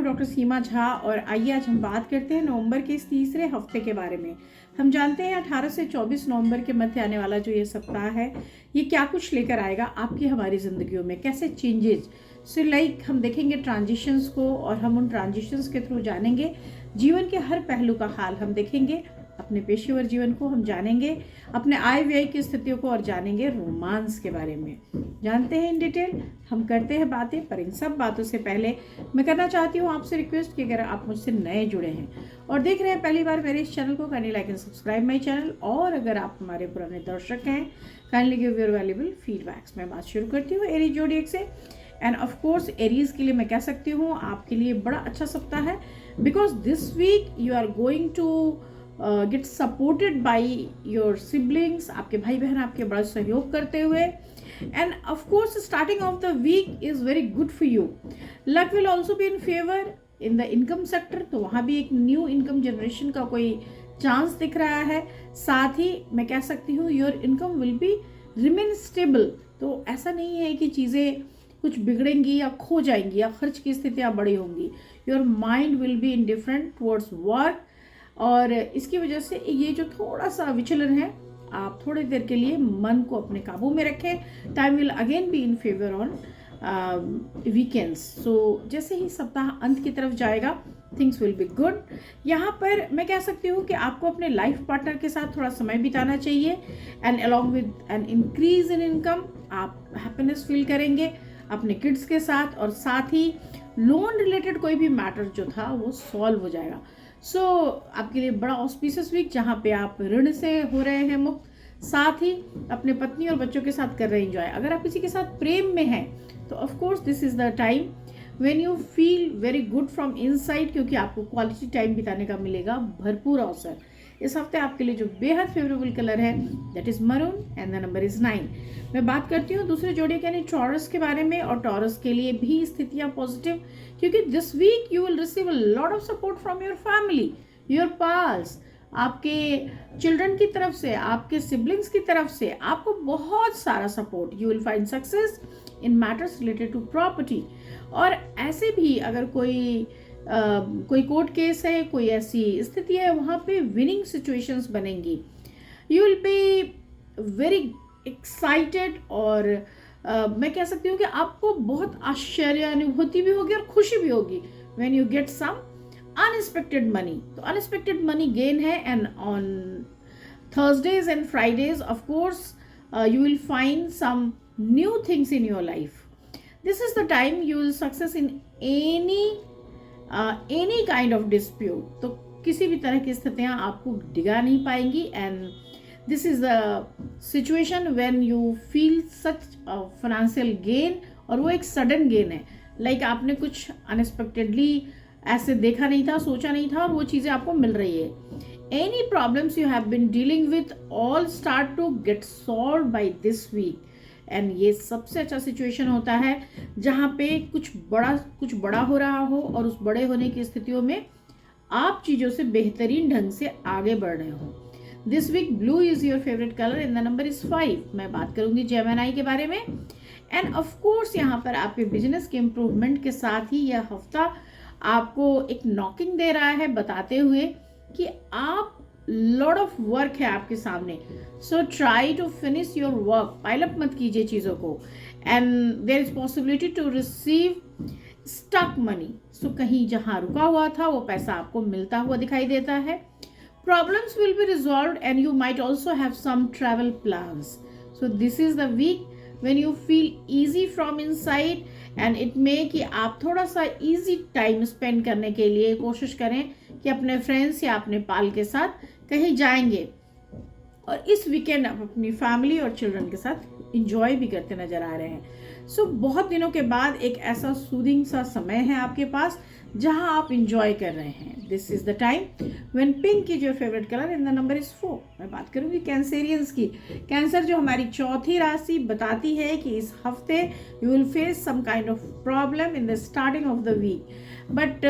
Doctor सीमा झा और आइए आज हम बात करते हैं नवंबर के इस तीसरे हफ्ते के बारे में। हम जानते हैं 18 से 24 नवंबर के मध्य आने वाला जो ये सप्ताह है, ये क्या कुछ लेकर आएगा आपकी हमारी ज़िंदगियों में, कैसे चेंजेस। हम देखेंगे ट्रांजिशंस को और हम उन ट्रांजिशंस के थ्रू जानेंगे जीवन के हर पहलू का हाल हम देखेंगे, अपने पेशेवर जीवन को हम जानेंगे, अपने आय व्यय की स्थितियों को और जानेंगे रोमांस के बारे में। जानते हैं इन डिटेल, हम करते हैं बातें, पर इन सब बातों से पहले मैं करना चाहती हूँ आपसे रिक्वेस्ट कि अगर आप मुझसे नए जुड़े हैं और देख रहे हैं पहली बार मेरे इस चैनल को, kindly like and subscribe my channel. और अगर आप हमारे पुराने दर्शक हैं, kindly give your valuable feedbacks. मैं बात शुरू करती हूँ एरीज जोडिएक से। एंड ऑफ कोर्स एरीज के लिए मैं कह सकती हूँ आपके लिए बड़ा अच्छा सप्ताह है, because this week you are going to get supported by your siblings. आपके भाई बहन आपके बड़ा सहयोग करते हुए, and of course starting of the week is very good for you. Luck will also be in favour in the income sector, तो वहाँ भी एक न्यू इनकम जनरेशन का कोई चांस दिख रहा है। साथ ही मैं कह सकती हूँ your income will be remain stable, तो ऐसा नहीं है कि चीज़ें कुछ बिगड़ेंगी या खो जाएंगी या खर्च की स्थितियाँ बड़ी होंगी। Your mind will be indifferent towards work, और इसकी वजह से ये जो थोड़ा सा विचलन है, आप थोड़ी देर के लिए मन को अपने काबू में रखें। Time will again be in favour on weekends. So जैसे ही सप्ताह अंत की तरफ जाएगा, थिंग्स विल बी गुड। यहाँ पर मैं कह सकती हूँ कि आपको अपने लाइफ पार्टनर के साथ थोड़ा समय बिताना चाहिए, and along with an increase in income आप हैप्पीनेस फील करेंगे अपने किड्स के साथ, और साथ ही लोन रिलेटेड कोई भी मैटर जो था वो सॉल्व हो जाएगा। सो आपके लिए बड़ा ऑस्पिशियस वीक, जहाँ पे आप ऋण से हो रहे हैं मुक्त, साथ ही अपने पत्नी और बच्चों के साथ कर रहे हैं एंजॉय। अगर आप किसी के साथ प्रेम में हैं तो of course this is the time when you feel very good from inside, क्योंकि आपको क्वालिटी टाइम बिताने का मिलेगा भरपूर अवसर। इस हफ्ते आपके लिए जो बेहद फेवरेबल कलर है that is maroon and the number is 9। मैं बात करती हूँ दूसरे जोड़े यानी टॉरस के बारे में, और टॉरस के लिए भी स्थितियाँ पॉजिटिव, क्योंकि this week you will receive a lot of support from your family, your pals, आपके चिल्ड्रन की तरफ से, आपके सिबलिंग्स की तरफ से आपको बहुत सारा support. You will find success in matters related to property, और ऐसे भी अगर कोई कोर्ट केस है, कोई ऐसी स्थिति है, वहाँ पे विनिंग सिचुएशंस बनेंगी। You will be very excited, और मैं कह सकती हूँ कि आपको बहुत आश्चर्य अनुभूति भी होगी और खुशी भी होगी when you get some unexpected money. तो अनएक्सपेक्टेड मनी गेन है, and on Thursdays and Fridays of course you will find some new things in your life. This is the time you will success in any kind of dispute. तो किसी भी तरह की स्थितियाँ आपको डिगा नहीं पाएंगी, and this is the situation when you feel such a financial gain, और वो एक sudden gain है, like आपने कुछ unexpectedly ऐसे देखा नहीं था, सोचा नहीं था, और वो चीज़ें आपको मिल रही है। Any problems you have been dealing with all start to get solved by this week, and ये सबसे अच्छा सिचुएशन होता है जहाँ पे कुछ बड़ा हो रहा हो, और उस बड़े होने की स्थितियों में आप चीज़ों से बेहतरीन ढंग से आगे बढ़ रहे हो। This week blue is your favourite colour and the number is 5। मैं बात करूंगी जेमिनी के बारे में, एंड ऑफ कोर्स यहाँ पर आपके बिजनेस के इम्प्रूवमेंट के साथ ही यह हफ्ता आपको एक नॉकिंग दे रहा है, बताते हुए कि आप लॉट ऑफ वर्क है आपके सामने। So try to finish your work, pile up मत कीजिए चीज़ों को, and there is possibility to receive stuck money. So कहीं जहाँ रुका हुआ था वो पैसा आपको मिलता हुआ दिखाई देता है। Problems will be resolved, and you might also have some travel plans. So this is the week when you feel easy from inside, and it may कि आप थोड़ा सा easy time spend करने के लिए कोशिश करें कि अपने फ्रेंड्स या अपने पाल के साथ कहीं जाएंगे, और इस वीकेंड आप अपनी फैमिली और चिल्ड्रन के साथ इंजॉय भी करते नजर आ रहे हैं। सो बहुत दिनों के बाद एक ऐसा सूदिंग सा समय है आपके पास जहां आप इंजॉय कर रहे हैं। This is the time when pink is your favourite colour and the number is 4। मैं बात करूंगी कैंसेरियंस की। कैंसर जो हमारी चौथी राशि बताती है कि इस हफ्ते you will face some kind of problem in the starting of the week, but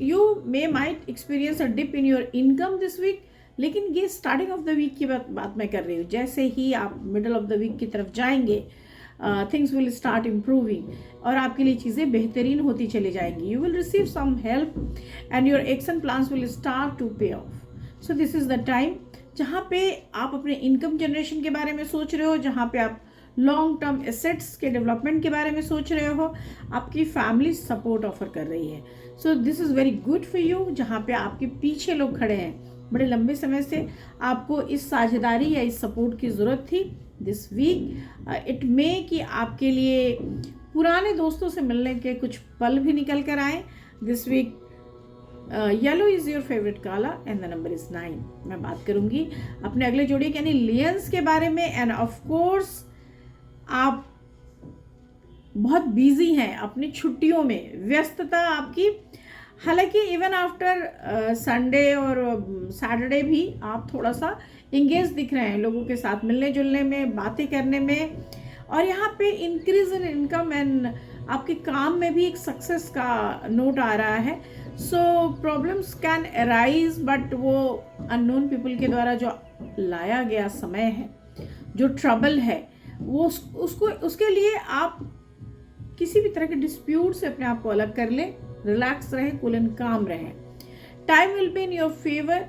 you may might experience a dip in your income this week. लेकिन ये स्टार्टिंग ऑफ द वीक की बात मैं कर रही हूँ। जैसे ही आप मिडल ऑफ द वीक की तरफ जाएंगे, थिंग्स विल स्टार्ट इम्प्रूविंग, और आपके लिए चीज़ें बेहतरीन होती चली जाएंगी. You will receive some help and your action plans will start to pay off. So this is the time जहाँ पे आप अपने इनकम जनरेशन के बारे में सोच रहे हो, जहाँ पे आप लॉन्ग टर्म एसेट्स के डेवलपमेंट के बारे में सोच रहे हो. आपकी फैमिली सपोर्ट ऑफर कर रही है. सो this is very good for you. जहाँ पे आपके पीछे लोग खड़े हैं, बड़े लंबे समय से आपको इस साझेदारी या इस सपोर्ट की ज़रूरत थी. दिस वीक इट मे कि आपके लिए पुराने दोस्तों से मिलने के कुछ पल भी निकल कर आए. This week yellow is your favourite colour and the number is 9. मैं बात करूंगी अपने अगले जोड़ी यानी लियंस के बारे में. एंड ऑफ कोर्स आप बहुत बिजी हैं अपनी छुट्टियों में, व्यस्तता आपकी. हालांकि इवन आफ्टर संडे और सैटरडे भी आप थोड़ा सा इंगेज दिख रहे हैं लोगों के साथ मिलने जुलने में, बातें करने में. और यहाँ पे इंक्रीज इन इनकम एंड आपके काम में भी एक सक्सेस का नोट आ रहा है. सो प्रॉब्लम्स कैन अराइज, बट वो अननोन पीपल के द्वारा जो लाया गया समय है, जो ट्रबल है, वो उसके लिए आप किसी भी तरह के डिस्प्यूट से अपने आप को अलग कर ले. रिलैक्स रहें, कूल एंड काम रहें. Time will be in your favour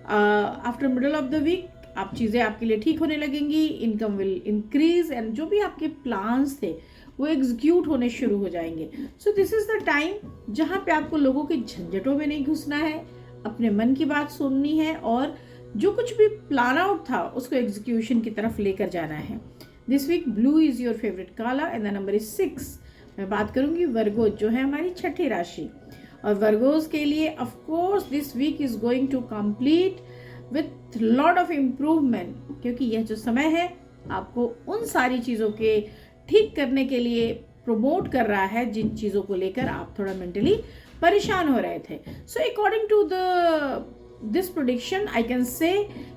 after middle of the week. आप चीज़ें आपके लिए ठीक होने लगेंगी. इनकम विल इंक्रीज एंड जो भी आपके प्लान्स थे वो एग्जीक्यूट होने शुरू हो जाएंगे. सो दिस इज़ द टाइम जहाँ पे आपको लोगों के झंझटों में नहीं घुसना है, अपने मन की बात सुननी है और जो कुछ भी प्लान आउट था उसको एग्जीक्यूशन की तरफ लेकर जाना है. This week blue is your favourite colour and the number is 6. मैं बात करूंगी वर्गो जो है हमारी छठी राशि. और वर्गोज के of course this week is going to complete with lot of improvement, क्योंकि यह जो समय है आपको उन सारी चीज़ों के ठीक करने के लिए प्रमोट कर रहा है जिन चीज़ों को लेकर आप थोड़ा मेंटली परेशान हो रहे थे. So according to this prediction I can say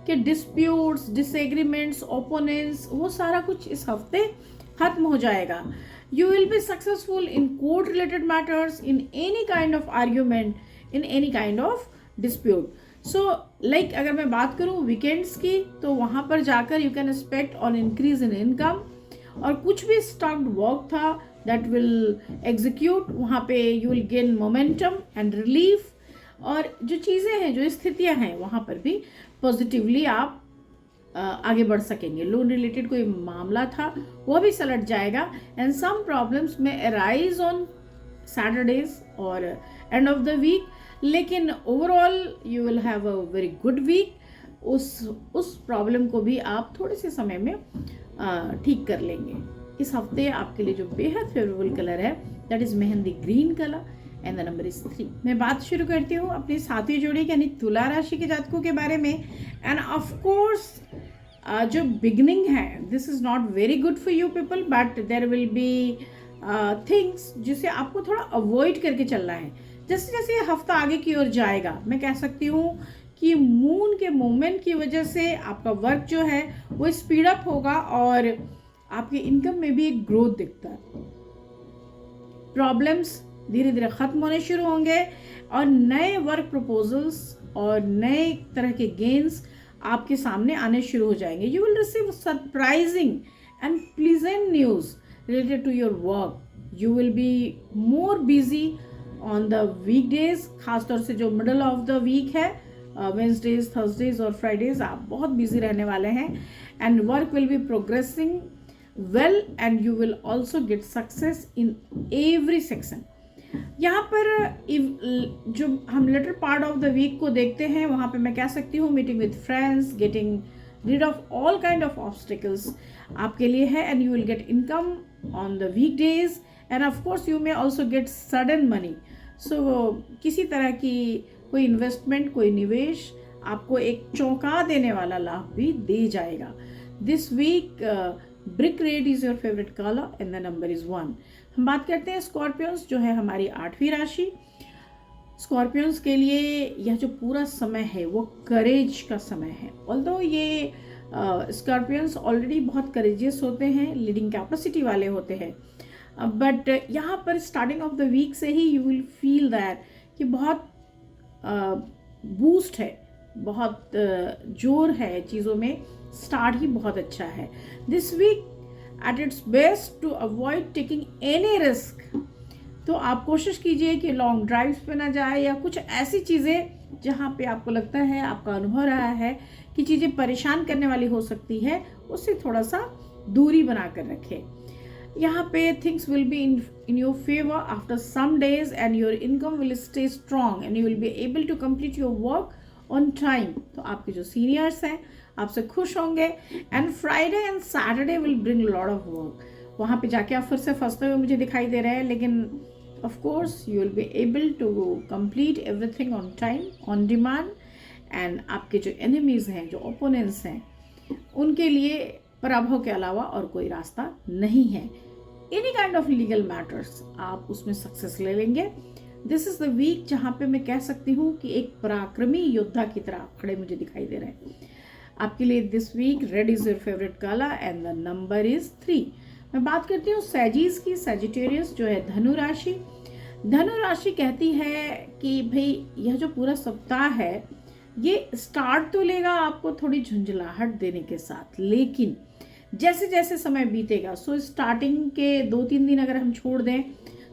कि डिस्प्यूट्स, डिसएग्रीमेंट्स, ओपोनेंट्स, वो सारा कुछ इस हफ्ते खत्म हो जाएगा. You will be successful in court related matters, in any kind of argument, in any kind of dispute. So like अगर मैं बात करूँ वीकेंड्स की, तो वहाँ पर जाकर you can expect on increase in income. और कुछ भी stuck work था that will execute, वहाँ पे you will gain momentum and relief. और जो चीज़ें हैं, जो स्थितियाँ हैं, वहाँ पर भी पॉजिटिवली आप आगे बढ़ सकेंगे. लोन रिलेटेड कोई मामला था वो भी सलट जाएगा. एंड सम प्रॉब्लम्स में अराइज ऑन सैटरडेज और एंड ऑफ द वीक, लेकिन overall you will have a very good week. उस प्रॉब्लम को भी आप थोड़े से समय में ठीक कर लेंगे. इस हफ्ते आपके लिए जो बेहद फेवरेबल कलर है that is mehndi green colour and the number is 3. मैं बात शुरू करती हूँ अपनी सातवीं जोड़ी यानी तुला राशि के जातकों के बारे में. एंड ऑफ कोर्स जो बिगनिंग है, this is not very good for you people, but there will be things जिसे आपको थोड़ा अवॉइड करके चलना है. जैसे जैसे ये हफ्ता आगे की ओर जाएगा, मैं कह सकती हूँ कि मून के मूवमेंट की वजह से आपका वर्क जो है वो स्पीड अप होगा और आपके इनकम में भी एक ग्रोथ दिखता है. प्रॉब्लम्स धीरे धीरे खत्म होने शुरू होंगे और नए वर्क प्रपोजल्स और नए तरह के गेन्स आपके सामने आने शुरू हो जाएंगे. You will receive surprising and pleasant news related to your work. You will be more busy on the weekdays, खासतौर से जो मिडल ऑफ द वीक है, वेंसडेज, थर्सडेज और फ्राइडेज आप बहुत बिजी रहने वाले हैं. And work will be progressing well and you will also get success in every section. यहाँ पर जो हम later part of the week को देखते हैं, वहाँ पे मैं कह सकती हूँ meeting with friends, getting rid of all kind of obstacles आपके लिए है. and you will get income on the weekdays and of course you may also get sudden money. so किसी तरह की कोई इन्वेस्टमेंट, कोई निवेश आपको एक चौंका देने वाला लाभ भी दे जाएगा. This week brick red is your favourite colour and the number is 1. हम बात करते हैं स्कॉर्पियंस जो है हमारी 8वीं राशि. स्कॉर्पियंस के लिए यह जो पूरा समय है वो करेज का समय है. ऑल्दो ये स्कॉर्पियंस ऑलरेडी बहुत करेजियस होते हैं, लीडिंग कैपेसिटी वाले होते हैं, बट यहाँ पर स्टार्टिंग ऑफ द वीक से ही यू विल फील दैट कि बहुत बूस्ट है, बहुत जोर है चीज़ों में, स्टार्ट ही बहुत अच्छा है. This week at it's best to avoid taking any risk. तो आप कोशिश कीजिए कि लॉन्ग ड्राइव्स पे ना जाए या कुछ ऐसी चीज़ें जहाँ पे आपको लगता है, आपका अनुभव रहा है कि चीज़ें परेशान करने वाली हो सकती है, उससे थोड़ा सा दूरी बना कर रखें। यहाँ पे things will be in your favour after some days and your income will stay strong and you will be able to complete your work on time. तो आपके जो सीनियर्स हैं आपसे खुश होंगे। And Friday and Saturday will bring lot of work. वहाँ पे जाके आप फिर से फंसते हुए मुझे दिखाई दे रहे हैं, लेकिन of course you will be able to complete everything on time, on demand, and आपके जो enemies हैं, जो opponents हैं, उनके लिए पराभव के अलावा और कोई रास्ता नहीं है। Any kind of legal matters आप उसमें सक्सेस ले लेंगे। This is the week जहाँ पे मैं कह सकती हूँ कि एक पराक्रमी योद्धा की तरह खड़े मुझे दिखाई दे रहे हैं। आपके लिए this week red is your favorite color and the number is 3। मैं बात करती हूँ सैजिस की। सैजिटेरियस जो है धनु राशि। धनु राशि कहती है कि भाई यह जो पूरा सप्ताह है ये स्टार्ट तो लेगा आपको थोड़ी झुंझलाहट देने के साथ, लेकिन जैसे जैसे समय बीतेगा, सो स्टार्टिंग के 2-3 दिन अगर हम छोड़ दें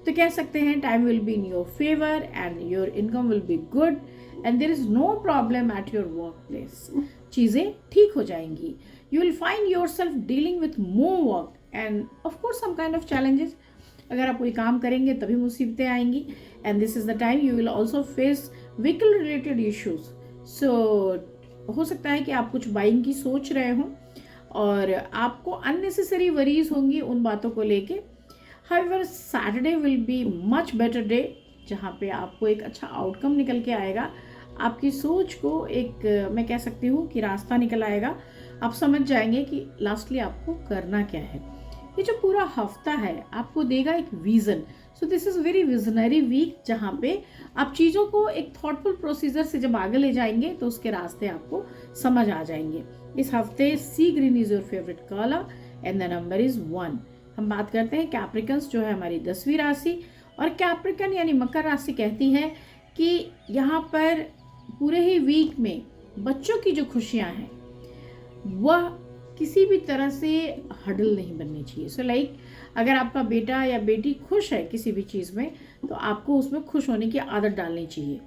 तो कह सकते हैं time will be in your favour and your income will be good and there is no problem at your work place. चीज़ें ठीक हो जाएंगी। You will find yourself dealing with more work and of course some kind of challenges. अगर आप कोई काम करेंगे तभी मुसीबतें आएंगी। And this is the time you will also face vehicle related issues. So हो सकता है कि आप कुछ बाइंग की सोच रहे हों और आपको अननेसेसरी वरीज होंगी उन बातों को लेके। However Saturday will be much better day जहाँ पे आपको एक अच्छा आउटकम निकल के आएगा। आपकी सोच को एक मैं कह सकती हूँ कि रास्ता निकल आएगा। आप समझ जाएंगे कि लास्टली आपको करना क्या है। ये जो पूरा हफ्ता है आपको देगा एक vision. So this is very visionary week जहाँ पे आप चीज़ों को एक थॉटफुल प्रोसीजर से जब आगे ले जाएंगे तो उसके रास्ते आपको समझ आ जाएंगे। इस हफ्ते sea green is your favourite colour and the number is 1। हम बात करते हैं कैप्रिकन्स जो है हमारी 10वीं राशि। और कैप्रिकन यानी मकर राशि कहती है कि यहाँ पर पूरे ही वीक में बच्चों की जो खुशियाँ हैं वह किसी भी तरह से हडल नहीं बननी चाहिए। सो लाइक अगर आपका बेटा या बेटी खुश है किसी भी चीज़ में तो आपको उसमें खुश होने की आदत डालनी चाहिए।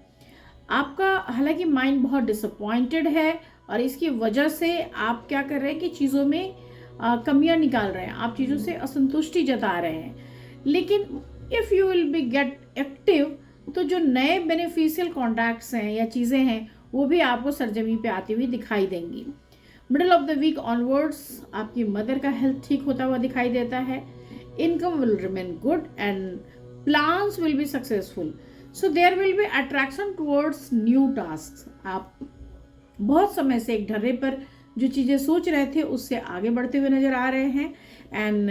आपका हालांकि माइंड बहुत डिसअपॉइंटेड है और इसकी वजह से आप क्या कर रहे हैं कि चीज़ों में कमियां निकाल रहे हैं, आप चीज़ों से असंतुष्टि जता रहे हैं। लेकिन if you will B gate active तो जो नए बेनिफिशियल कॉन्टैक्ट्स हैं या चीज़ें हैं वो भी आपको सरजमी पे आती हुई दिखाई देंगी। Middle of the week onwards आपकी मदर का हेल्थ ठीक होता हुआ दिखाई देता है। Income will remain good and plans will be successful. So there will be attraction towards new task. आप बहुत समय से एक ढर्रे पर जो चीज़ें सोच रहे थे उससे आगे बढ़ते हुए नजर आ रहे हैं। And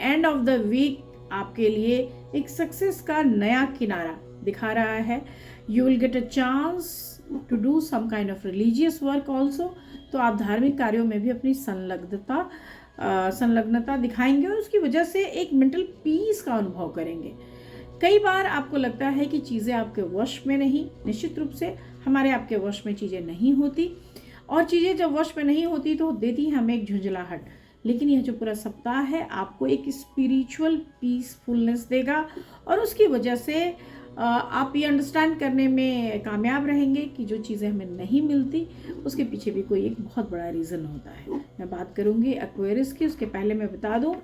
end of the week आपके लिए एक सक्सेस का नया किनारा दिखा रहा है। You will get a chance to do some kind of religious work also. तो आप धार्मिक कार्यों में भी अपनी संलग्नता दिखाएंगे और उसकी वजह से एक मेंटल पीस का अनुभव करेंगे। कई बार आपको लगता है कि चीज़ें आपके वश में नहीं, निश्चित रूप से हमारे आपके वश में चीज़ें नहीं होती और चीज़ें जब वश में नहीं होती तो देती हैं हमें एक झुंझलाहट। लेकिन यह जो पूरा सप्ताह है आपको एक स्पिरिचुअल पीसफुलनेस देगा और उसकी वजह से आप ये अंडरस्टैंड करने में कामयाब रहेंगे कि जो चीज़ें हमें नहीं मिलती उसके पीछे भी कोई एक बहुत बड़ा रीज़न होता है। मैं बात करूँगी एक्वेरियस की। उसके पहले मैं बता दूँ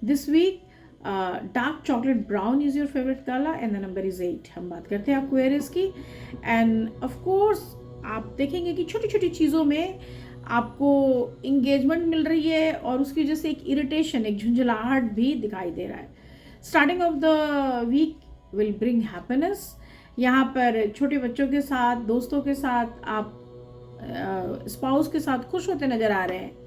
this week dark chocolate brown is your favourite colour and the number is 8। हम बात करते हैं एक्वेरियस की। एंड ऑफ कोर्स आप देखेंगे कि छोटी छोटी चीज़ों में आपको इंगेजमेंट मिल रही है और उसकी वजह से एक इरिटेशन, एक झुंझलाहट भी दिखाई दे रहा है। Starting of the week will bring happiness. यहाँ पर छोटे बच्चों के साथ, दोस्तों के साथ, आप स्पाउस के साथ खुश होते नजर आ रहे हैं।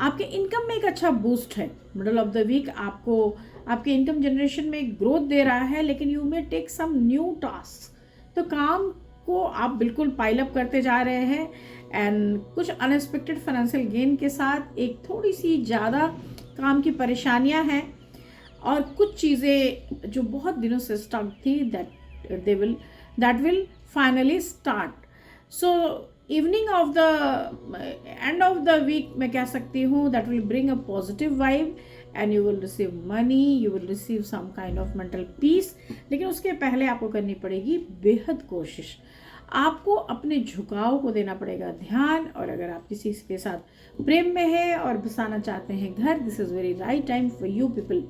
आपके इनकम में एक अच्छा बूस्ट है। मिडल ऑफ द वीक आपको आपके इनकम जनरेशन में एक ग्रोथ दे रहा है, लेकिन you may take some new task. तो काम को आप बिल्कुल पाइल अप करते जा रहे हैं एंड कुछ अनएक्सपेक्टेड फाइनेंशियल गेन के साथ एक थोड़ी सी ज़्यादा काम की परेशानियां हैं और कुछ चीज़ें जो बहुत दिनों से स्टक थी that will finally start. So evening of the end of the week मैं कह सकती हूँ that will bring a positive vibe and you will receive money, you will receive some kind of mental peace. लेकिन उसके पहले आपको करनी पड़ेगी बेहद कोशिश, आपको अपने झुकाव को देना पड़ेगा ध्यान। और अगर आप किसी के साथ प्रेम में है और बसाना चाहते हैं घर, this is very right time for you people.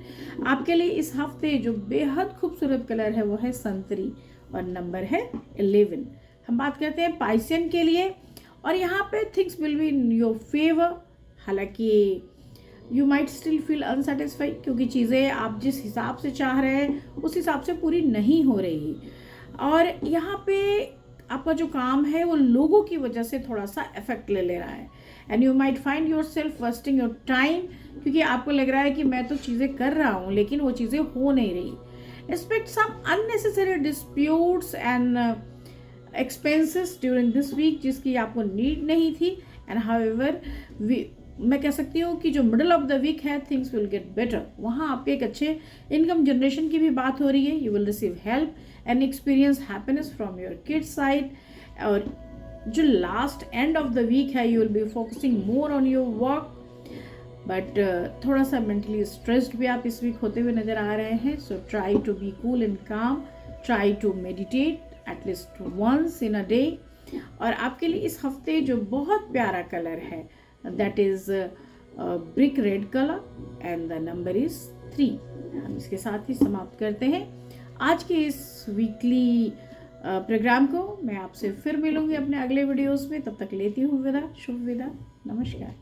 आपके लिए इस हफ्ते जो बेहद खूबसूरत कलर है वो है संतरी और नंबर है 11। हम बात करते हैं पाइसियन के लिए, और यहाँ पे things will be in your favour. हालांकि you might still feel unsatisfied, क्योंकि चीज़ें आप जिस हिसाब से चाह रहे हैं उस हिसाब से पूरी नहीं हो रही। और यहाँ पे आपका जो काम है वो लोगों की वजह से थोड़ा सा इफेक्ट ले रहा है, and you might find your self wasting your time, क्योंकि आपको लग रहा है कि मैं तो चीज़ें कर रहा हूँ लेकिन वो चीज़ें हो नहीं रही। Expect some unnecessary disputes and expenses during this week, जिसकी आपको नीड नहीं थी। एंड हाउएवर मैं कह सकती हूँ कि जो मिडल ऑफ द वीक है थिंग्स विल गेट बेटर, वहाँ आपके एक अच्छे इनकम जनरेशन की भी बात हो रही है। You will receive help and experience happiness from your kids side. और जो last end of the week है you will be focusing more on your work, but थोड़ा सा मेंटली स्ट्रेस्ड भी आप इस वीक होते हुए नजर आ रहे हैं। So try to be cool and calm, try to meditate at least once in a day. और आपके लिए इस हफ्ते जो बहुत प्यारा कलर है that is brick red colour and the number is 3। हम इसके साथ ही समाप्त करते हैं आज के इस वीकली प्रोग्राम को। मैं आपसे फिर मिलूंगी अपने अगले वीडियोस में, तब तक लेती हूँ विदा, शुभ विदा, नमस्कार।